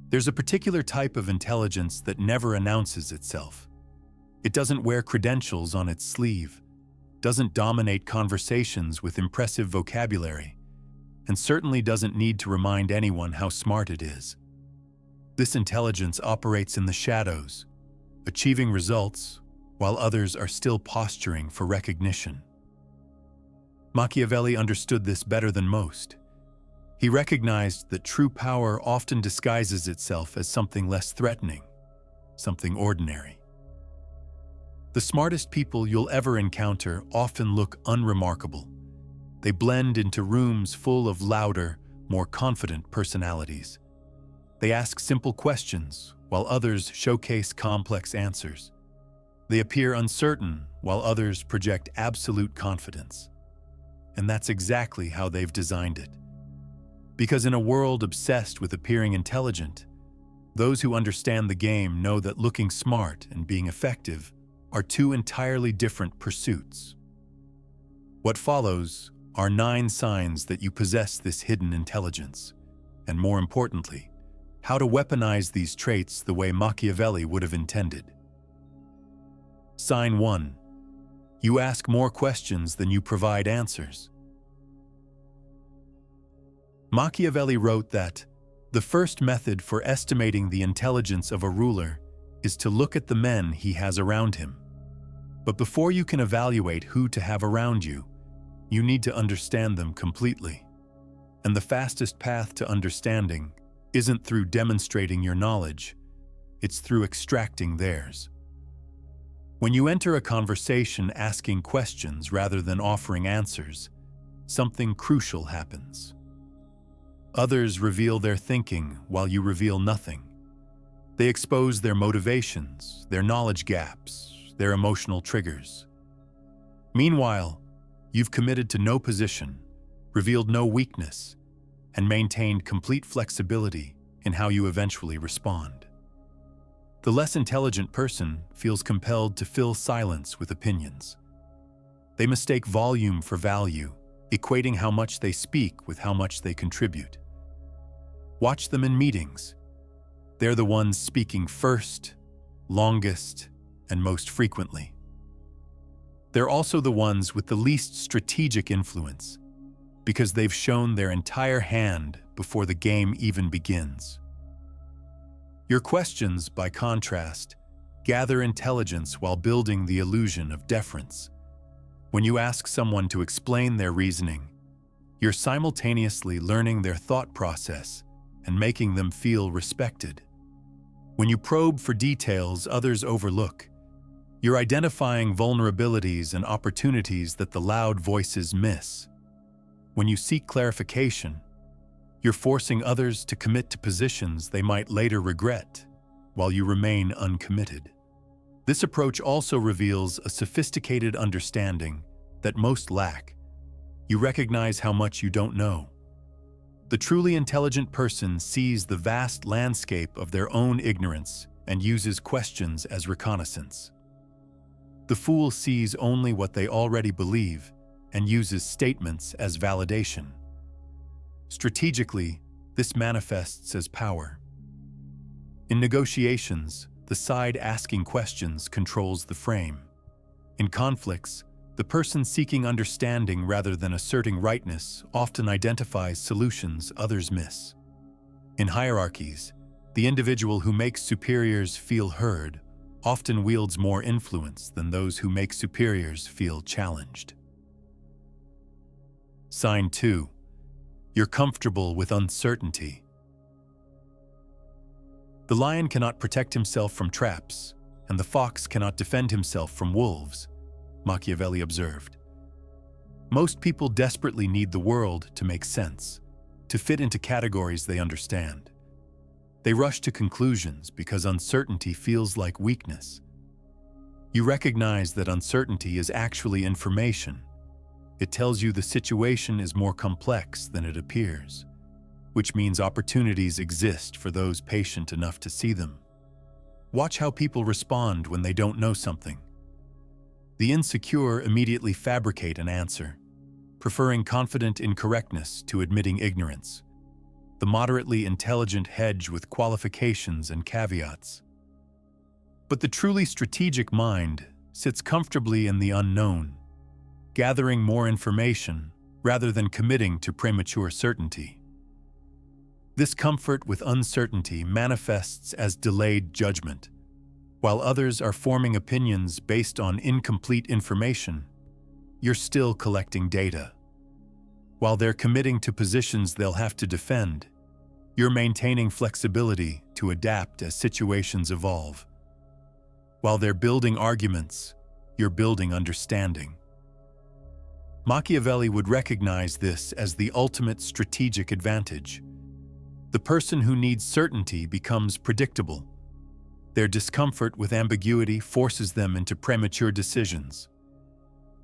There's a particular type of intelligence that never announces itself. It doesn't wear credentials on its sleeve, doesn't dominate conversations with impressive vocabulary, and certainly doesn't need to remind anyone how smart it is. This intelligence operates in the shadows, achieving results while others are still posturing for recognition. Machiavelli understood this better than most. He recognized that true power often disguises itself as something less threatening, something ordinary. The smartest people you'll ever encounter often look unremarkable. They blend into rooms full of louder, more confident personalities. They ask simple questions while others showcase complex answers. They appear uncertain while others project absolute confidence. And that's exactly how they've designed it. Because in a world obsessed with appearing intelligent, those who understand the game know that looking smart and being effective are two entirely different pursuits. What follows are 9 signs that you possess this hidden intelligence, and more importantly, how to weaponize these traits the way Machiavelli would have intended. Sign 1. You ask more questions than you provide answers. Machiavelli wrote that the first method for estimating the intelligence of a ruler is to look at the men he has around him. But before you can evaluate who to have around you, you need to understand them completely. And the fastest path to understanding isn't through demonstrating your knowledge, it's through extracting theirs. When you enter a conversation asking questions rather than offering answers, something crucial happens. Others reveal their thinking while you reveal nothing. They expose their motivations, their knowledge gaps, their emotional triggers. Meanwhile, you've committed to no position, revealed no weakness, and maintained complete flexibility in how you eventually respond. The less intelligent person feels compelled to fill silence with opinions. They mistake volume for value, equating how much they speak with how much they contribute. Watch them in meetings. They're the ones speaking first, longest, and most frequently. They're also the ones with the least strategic influence, because they've shown their entire hand before the game even begins. Your questions, by contrast, gather intelligence while building the illusion of deference. When you ask someone to explain their reasoning, you're simultaneously learning their thought process and making them feel respected. When you probe for details others overlook, you're identifying vulnerabilities and opportunities that the loud voices miss. When you seek clarification, you're forcing others to commit to positions they might later regret, while you remain uncommitted. This approach also reveals a sophisticated understanding that most lack. You recognize how much you don't know. The truly intelligent person sees the vast landscape of their own ignorance and uses questions as reconnaissance. The fool sees only what they already believe and uses statements as validation. Strategically, this manifests as power. In negotiations, the side asking questions controls the frame. In conflicts, the person seeking understanding rather than asserting rightness often identifies solutions others miss. In hierarchies, the individual who makes superiors feel heard often wields more influence than those who make superiors feel challenged. Sign 2. You're comfortable with uncertainty. The lion cannot protect himself from traps, and the fox cannot defend himself from wolves, Machiavelli observed. Most people desperately need the world to make sense, to fit into categories they understand. They rush to conclusions because uncertainty feels like weakness. You recognize that uncertainty is actually information. It tells you the situation is more complex than it appears, which means opportunities exist for those patient enough to see them. Watch how people respond when they don't know something. The insecure immediately fabricate an answer, preferring confident incorrectness to admitting ignorance. the moderately intelligent hedge with qualifications and caveats. But the truly strategic mind sits comfortably in the unknown, gathering more information rather than committing to premature certainty. This comfort with uncertainty manifests as delayed judgment. While others are forming opinions based on incomplete information, you're still collecting data. While they're committing to positions they'll have to defend, you're maintaining flexibility to adapt as situations evolve. While they're building arguments, you're building understanding. Machiavelli would recognize this as the ultimate strategic advantage. The person who needs certainty becomes predictable. Their discomfort with ambiguity forces them into premature decisions.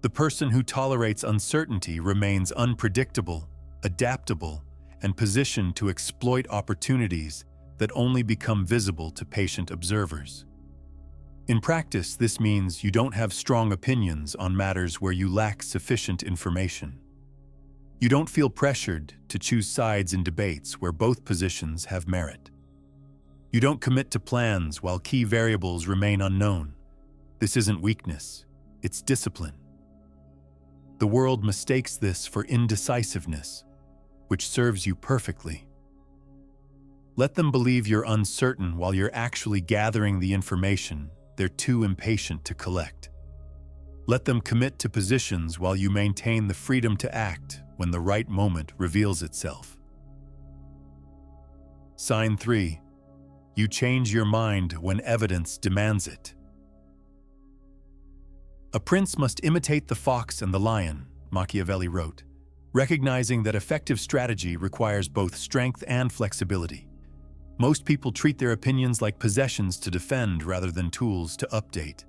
The person who tolerates uncertainty remains unpredictable, adaptable, and positioned to exploit opportunities that only become visible to patient observers. In practice, this means you don't have strong opinions on matters where you lack sufficient information. You don't feel pressured to choose sides in debates where both positions have merit. You don't commit to plans while key variables remain unknown. This isn't weakness, it's discipline. The world mistakes this for indecisiveness, which serves you perfectly. Let them believe you're uncertain while you're actually gathering the information they're too impatient to collect. Let them commit to positions while you maintain the freedom to act when the right moment reveals itself. Sign 3. You change your mind when evidence demands it. A prince must imitate the fox and the lion, Machiavelli wrote, recognizing that effective strategy requires both strength and flexibility. Most people treat their opinions like possessions to defend rather than tools to update.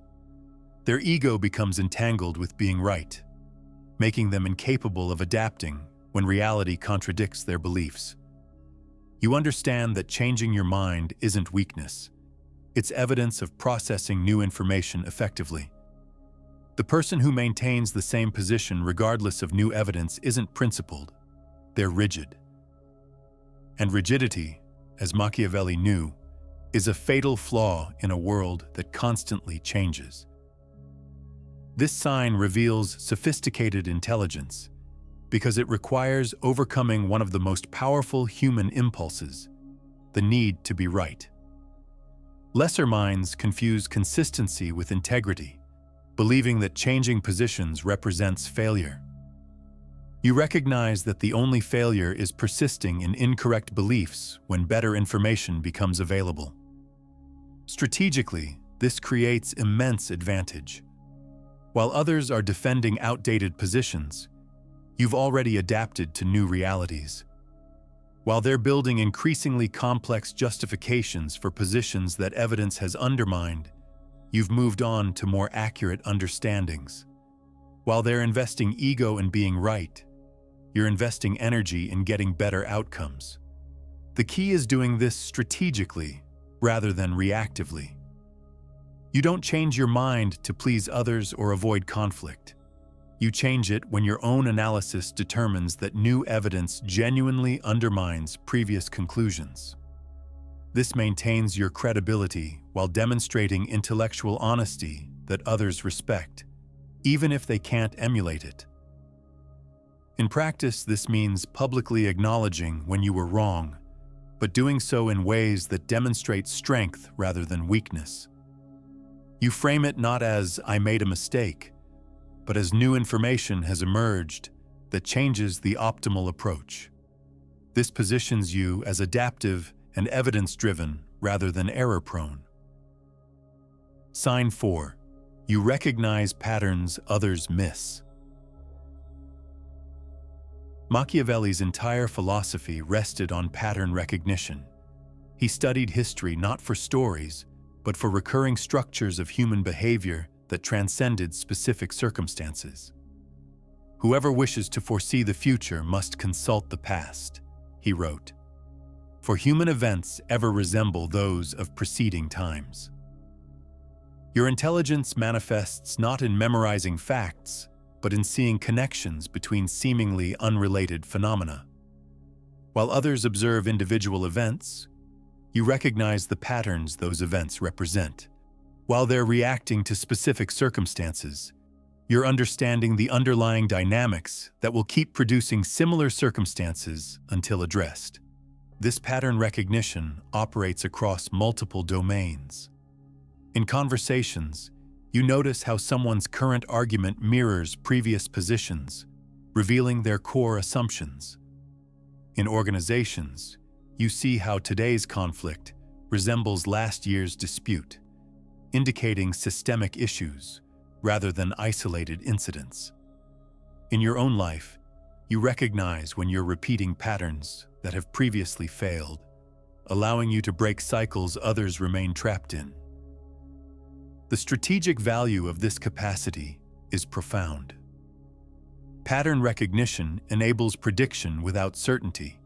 Their ego becomes entangled with being right, making them incapable of adapting when reality contradicts their beliefs. You understand that changing your mind isn't weakness. It's evidence of processing new information effectively. The person who maintains the same position regardless of new evidence isn't principled. They're rigid. And rigidity, as Machiavelli knew, is a fatal flaw in a world that constantly changes. This sign reveals sophisticated intelligence because it requires overcoming one of the most powerful human impulses, the need to be right. Lesser minds confuse consistency with integrity, believing that changing positions represents failure. You recognize that the only failure is persisting in incorrect beliefs when better information becomes available. Strategically, this creates immense advantage. While others are defending outdated positions, you've already adapted to new realities. While they're building increasingly complex justifications for positions that evidence has undermined, you've moved on to more accurate understandings. While they're investing ego in being right, you're investing energy in getting better outcomes. The key is doing this strategically rather than reactively. You don't change your mind to please others or avoid conflict. You change it when your own analysis determines that new evidence genuinely undermines previous conclusions. This maintains your credibility while demonstrating intellectual honesty that others respect, even if they can't emulate it. In practice, this means publicly acknowledging when you were wrong, but doing so in ways that demonstrate strength rather than weakness. You frame it not as "I made a mistake," but as new information has emerged that changes the optimal approach. This positions you as adaptive and evidence-driven rather than error-prone. Sign 4. You recognize patterns others miss. Machiavelli's entire philosophy rested on pattern recognition. He studied history not for stories, but for recurring structures of human behavior that transcended specific circumstances. Whoever wishes to foresee the future must consult the past, he wrote, for human events ever resemble those of preceding times. Your intelligence manifests not in memorizing facts, but in seeing connections between seemingly unrelated phenomena. While others observe individual events, you recognize the patterns those events represent. While they're reacting to specific circumstances, you're understanding the underlying dynamics that will keep producing similar circumstances until addressed. This pattern recognition operates across multiple domains. In conversations, you notice how someone's current argument mirrors previous positions, revealing their core assumptions. In organizations, you see how today's conflict resembles last year's dispute, indicating systemic issues rather than isolated incidents. In your own life, you recognize when you're repeating patterns that have previously failed, allowing you to break cycles others remain trapped in. The strategic value of this capacity is profound. Pattern recognition enables prediction without certainty.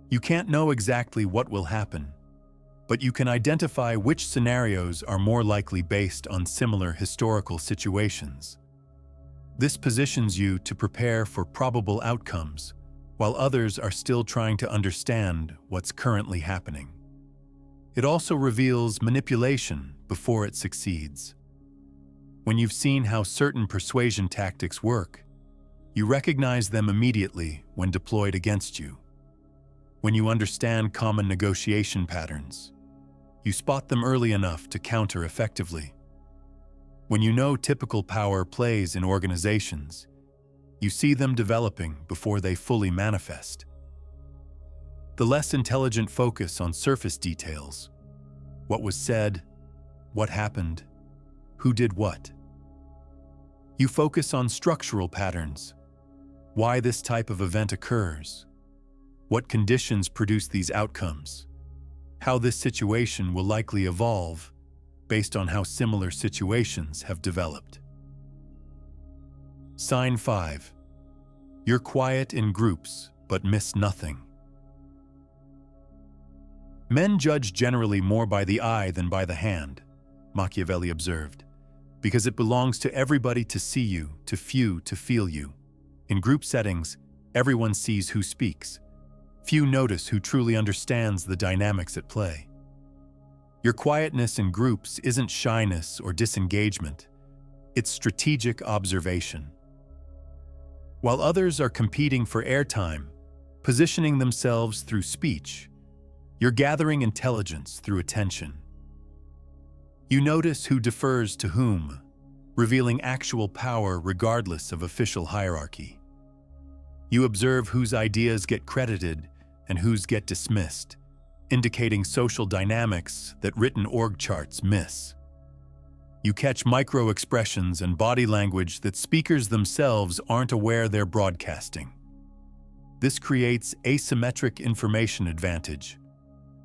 You can't know exactly what will happen, but you can identify which scenarios are more likely based on similar historical situations. This positions you to prepare for probable outcomes, while others are still trying to understand what's currently happening. It also reveals manipulation before it succeeds. When you've seen how certain persuasion tactics work, you recognize them immediately when deployed against you. When you understand common negotiation patterns, you spot them early enough to counter effectively. When you know typical power plays in organizations, you see them developing before they fully manifest. The less intelligent focus on surface details: what was said, what happened, who did what. You focus on structural patterns: why this type of event occurs, what conditions produce these outcomes, how this situation will likely evolve based on how similar situations have developed. Sign 5. You're quiet in groups, but miss nothing. Men judge generally more by the eye than by the hand, Machiavelli observed, because it belongs to everybody to see you, to few to feel you. In group settings, everyone sees who speaks. Few notice who truly understands the dynamics at play. Your quietness in groups isn't shyness or disengagement, it's strategic observation. While others are competing for airtime, positioning themselves through speech, you're gathering intelligence through attention. You notice who defers to whom, revealing actual power regardless of official hierarchy. You observe whose ideas get credited and whose get dismissed, indicating social dynamics that written org charts miss. You catch micro-expressions and body language that speakers themselves aren't aware they're broadcasting. This creates asymmetric information advantage.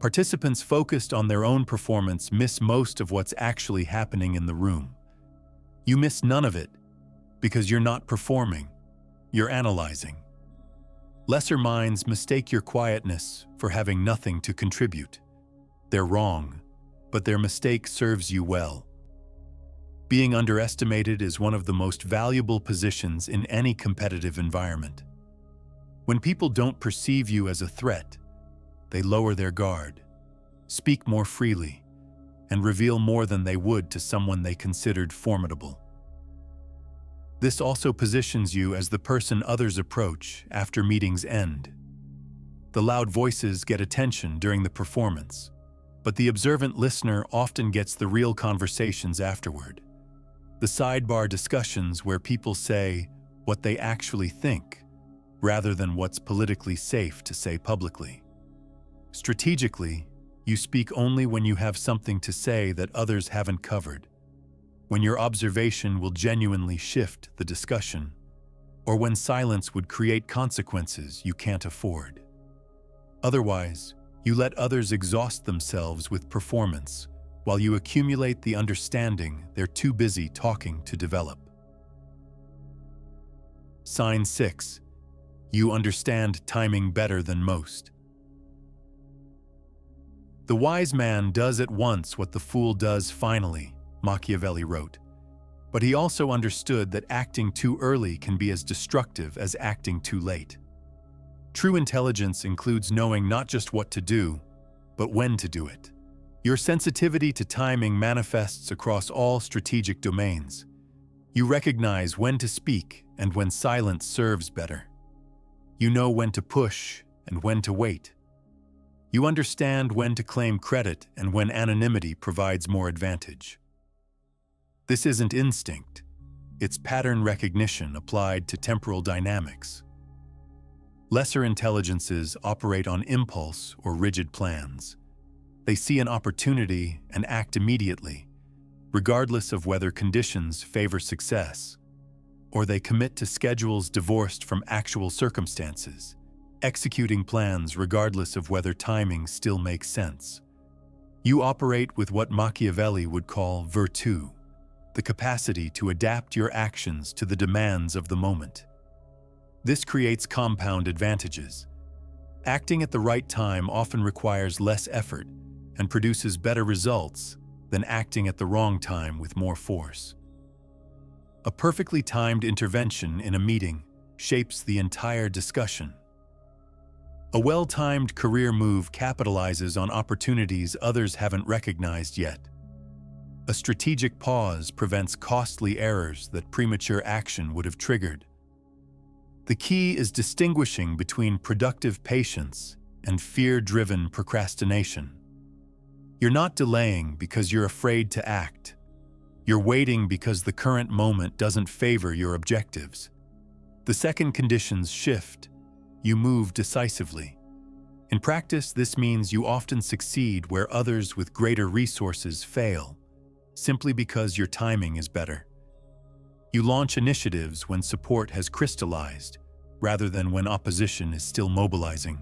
Participants focused on their own performance miss most of what's actually happening in the room. You miss none of it because you're not performing, you're analyzing. Lesser minds mistake your quietness for having nothing to contribute. They're wrong, but their mistake serves you well. Being underestimated is one of the most valuable positions in any competitive environment. When people don't perceive you as a threat, they lower their guard, speak more freely, and reveal more than they would to someone they considered formidable. This also positions you as the person others approach after meetings end. The loud voices get attention during the performance, but the observant listener often gets the real conversations afterward. The sidebar discussions where people say what they actually think, rather than what's politically safe to say publicly. Strategically, you speak only when you have something to say that others haven't covered, when your observation will genuinely shift the discussion, or when silence would create consequences you can't afford. Otherwise, you let others exhaust themselves with performance while you accumulate the understanding they're too busy talking to develop. Sign 6. You understand timing better than most. The wise man does at once what the fool does finally, Machiavelli wrote. But he also understood that acting too early can be as destructive as acting too late. True intelligence includes knowing not just what to do, but when to do it. Your sensitivity to timing manifests across all strategic domains. You recognize when to speak and when silence serves better. You know when to push and when to wait. You understand when to claim credit and when anonymity provides more advantage. This isn't instinct. It's pattern recognition applied to temporal dynamics. Lesser intelligences operate on impulse or rigid plans. They see an opportunity and act immediately, regardless of whether conditions favor success, or they commit to schedules divorced from actual circumstances, executing plans regardless of whether timing still makes sense. You operate with what Machiavelli would call virtù, the capacity to adapt your actions to the demands of the moment. This creates compound advantages. Acting at the right time often requires less effort and produces better results than acting at the wrong time with more force. A perfectly timed intervention in a meeting shapes the entire discussion. A well-timed career move capitalizes on opportunities others haven't recognized yet. A strategic pause prevents costly errors that premature action would have triggered. The key is distinguishing between productive patience and fear-driven procrastination. You're not delaying because you're afraid to act. You're waiting because the current moment doesn't favor your objectives. The second conditions shift, you move decisively. In practice, this means you often succeed where others with greater resources fail, simply because your timing is better. You launch initiatives when support has crystallized, rather than when opposition is still mobilizing.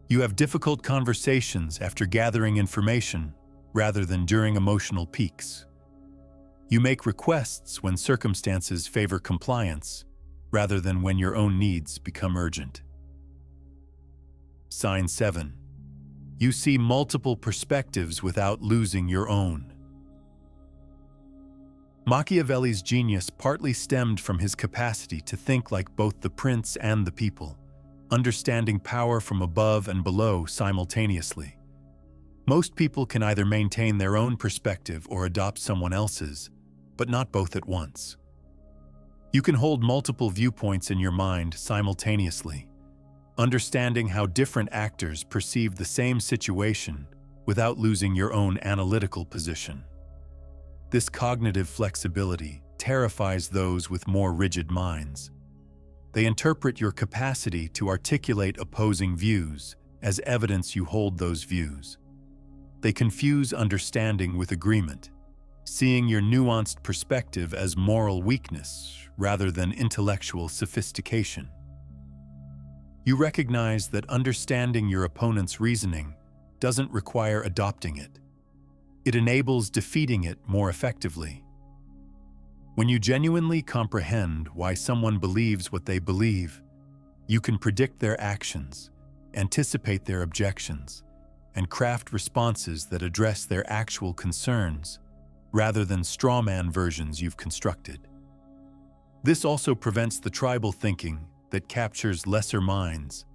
You have difficult conversations after gathering information, rather than during emotional peaks. You make requests when circumstances favor compliance, rather than when your own needs become urgent. Sign 7. You see multiple perspectives without losing your own. Machiavelli's genius partly stemmed from his capacity to think like both the prince and the people, understanding power from above and below simultaneously. Most people can either maintain their own perspective or adopt someone else's, but not both at once. You can hold multiple viewpoints in your mind simultaneously, understanding how different actors perceive the same situation without losing your own analytical position. This cognitive flexibility terrifies those with more rigid minds. They interpret your capacity to articulate opposing views as evidence you hold those views. They confuse understanding with agreement, seeing your nuanced perspective as moral weakness rather than intellectual sophistication. You recognize that understanding your opponent's reasoning doesn't require adopting it. It enables defeating it more effectively. When you genuinely comprehend why someone believes what they believe, you can predict their actions, anticipate their objections, and craft responses that address their actual concerns, rather than strawman versions you've constructed. This also prevents the tribal thinking that captures lesser minds.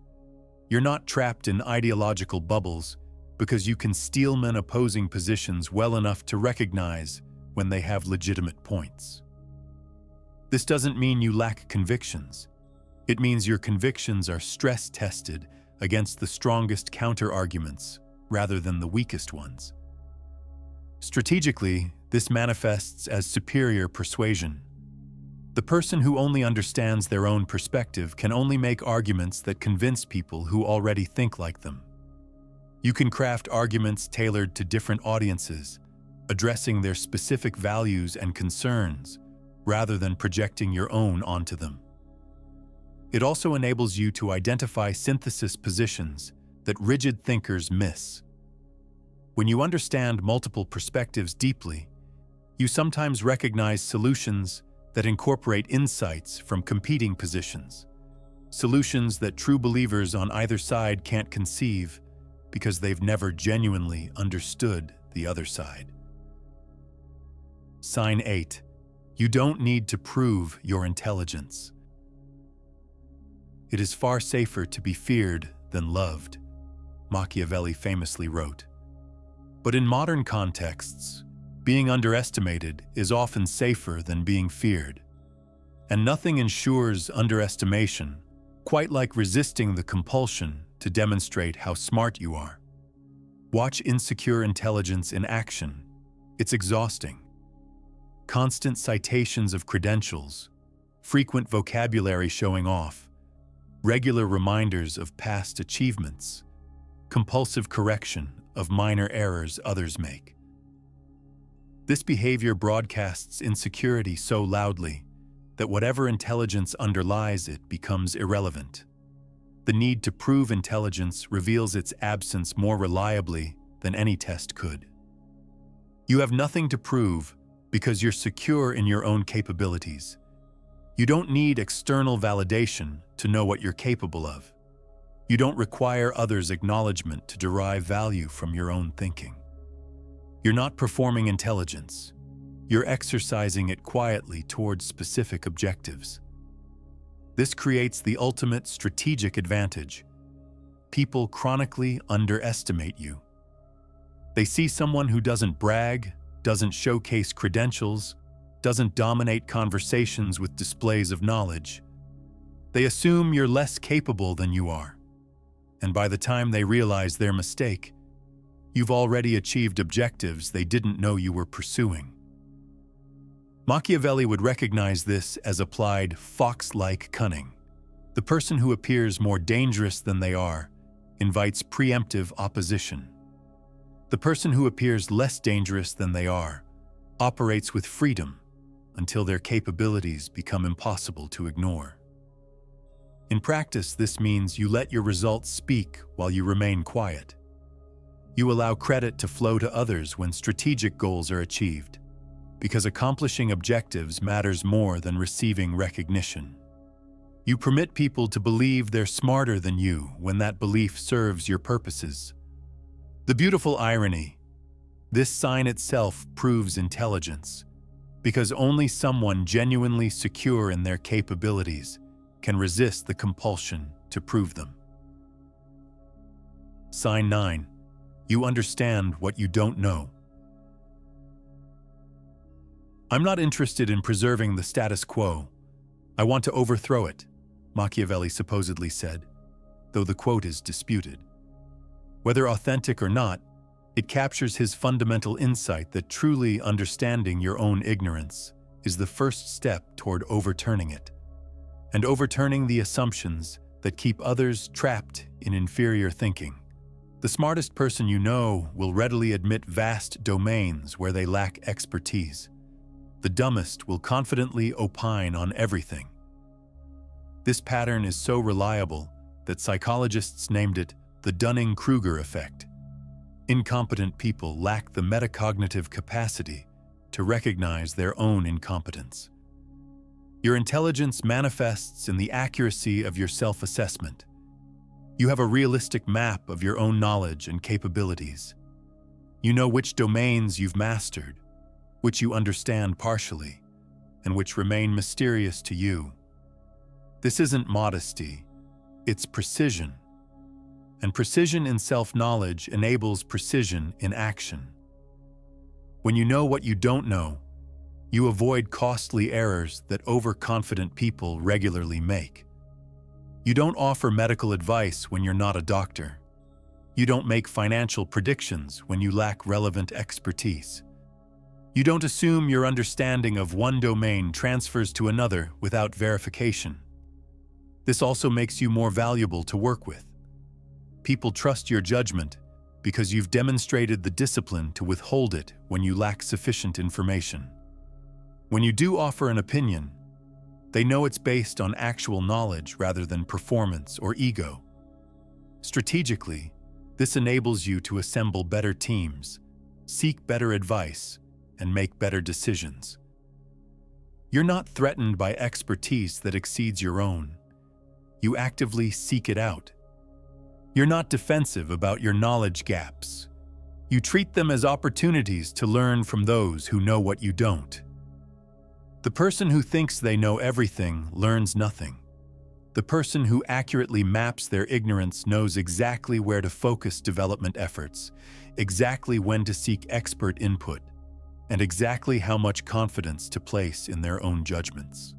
You're not trapped in ideological bubbles because you can steelman opposing positions well enough to recognize when they have legitimate points. This doesn't mean you lack convictions. It means your convictions are stress-tested against the strongest counter-arguments rather than the weakest ones. Strategically, this manifests as superior persuasion. The person who only understands their own perspective can only make arguments that convince people who already think like them. You can craft arguments tailored to different audiences, addressing their specific values and concerns, rather than projecting your own onto them. It also enables you to identify synthesis positions that rigid thinkers miss. When you understand multiple perspectives deeply, you sometimes recognize solutions that incorporate insights from competing positions, solutions that true believers on either side can't conceive because they've never genuinely understood the other side. Sign 8. You don't need to prove your intelligence. It is far safer to be feared than loved, Machiavelli famously wrote. But in modern contexts, being underestimated is often safer than being feared. And nothing ensures underestimation quite like resisting the compulsion to demonstrate how smart you are. Watch insecure intelligence in action. It's exhausting. Constant citations of credentials, frequent vocabulary showing off, regular reminders of past achievements, compulsive correction of minor errors others make. This behavior broadcasts insecurity so loudly that whatever intelligence underlies it becomes irrelevant. The need to prove intelligence reveals its absence more reliably than any test could. You have nothing to prove because you're secure in your own capabilities. You don't need external validation to know what you're capable of. You don't require others' acknowledgement to derive value from your own thinking. You're not performing intelligence. You're exercising it quietly towards specific objectives. This creates the ultimate strategic advantage. People chronically underestimate you. They see someone who doesn't brag, doesn't showcase credentials, doesn't dominate conversations with displays of knowledge. They assume you're less capable than you are. And by the time they realize their mistake, you've already achieved objectives they didn't know you were pursuing. Machiavelli would recognize this as applied fox-like cunning. The person who appears more dangerous than they are invites preemptive opposition. The person who appears less dangerous than they are operates with freedom until their capabilities become impossible to ignore. In practice, this means you let your results speak while you remain quiet. You allow credit to flow to others when strategic goals are achieved, because accomplishing objectives matters more than receiving recognition. You permit people to believe they're smarter than you when that belief serves your purposes. The beautiful irony: this sign itself proves intelligence, because only someone genuinely secure in their capabilities can resist the compulsion to prove them. Sign 9. You understand what you don't know. I'm not interested in preserving the status quo. I want to overthrow it, Machiavelli supposedly said, though the quote is disputed. Whether authentic or not, it captures his fundamental insight that truly understanding your own ignorance is the first step toward overturning it, and overturning the assumptions that keep others trapped in inferior thinking. The smartest person you know will readily admit vast domains where they lack expertise. The dumbest will confidently opine on everything. This pattern is so reliable that psychologists named it the Dunning-Kruger effect. Incompetent people lack the metacognitive capacity to recognize their own incompetence. Your intelligence manifests in the accuracy of your self-assessment. You have a realistic map of your own knowledge and capabilities. You know which domains you've mastered, which you understand partially, and which remain mysterious to you. This isn't modesty, it's precision. And precision in self-knowledge enables precision in action. When you know what you don't know, you avoid costly errors that overconfident people regularly make. You don't offer medical advice when you're not a doctor. You don't make financial predictions when you lack relevant expertise. You don't assume your understanding of one domain transfers to another without verification. This also makes you more valuable to work with. People trust your judgment because you've demonstrated the discipline to withhold it when you lack sufficient information. When you do offer an opinion, they know it's based on actual knowledge rather than performance or ego. Strategically, this enables you to assemble better teams, seek better advice, and make better decisions. You're not threatened by expertise that exceeds your own. You actively seek it out. You're not defensive about your knowledge gaps. You treat them as opportunities to learn from those who know what you don't. The person who thinks they know everything learns nothing. The person who accurately maps their ignorance knows exactly where to focus development efforts, exactly when to seek expert input, and exactly how much confidence to place in their own judgments.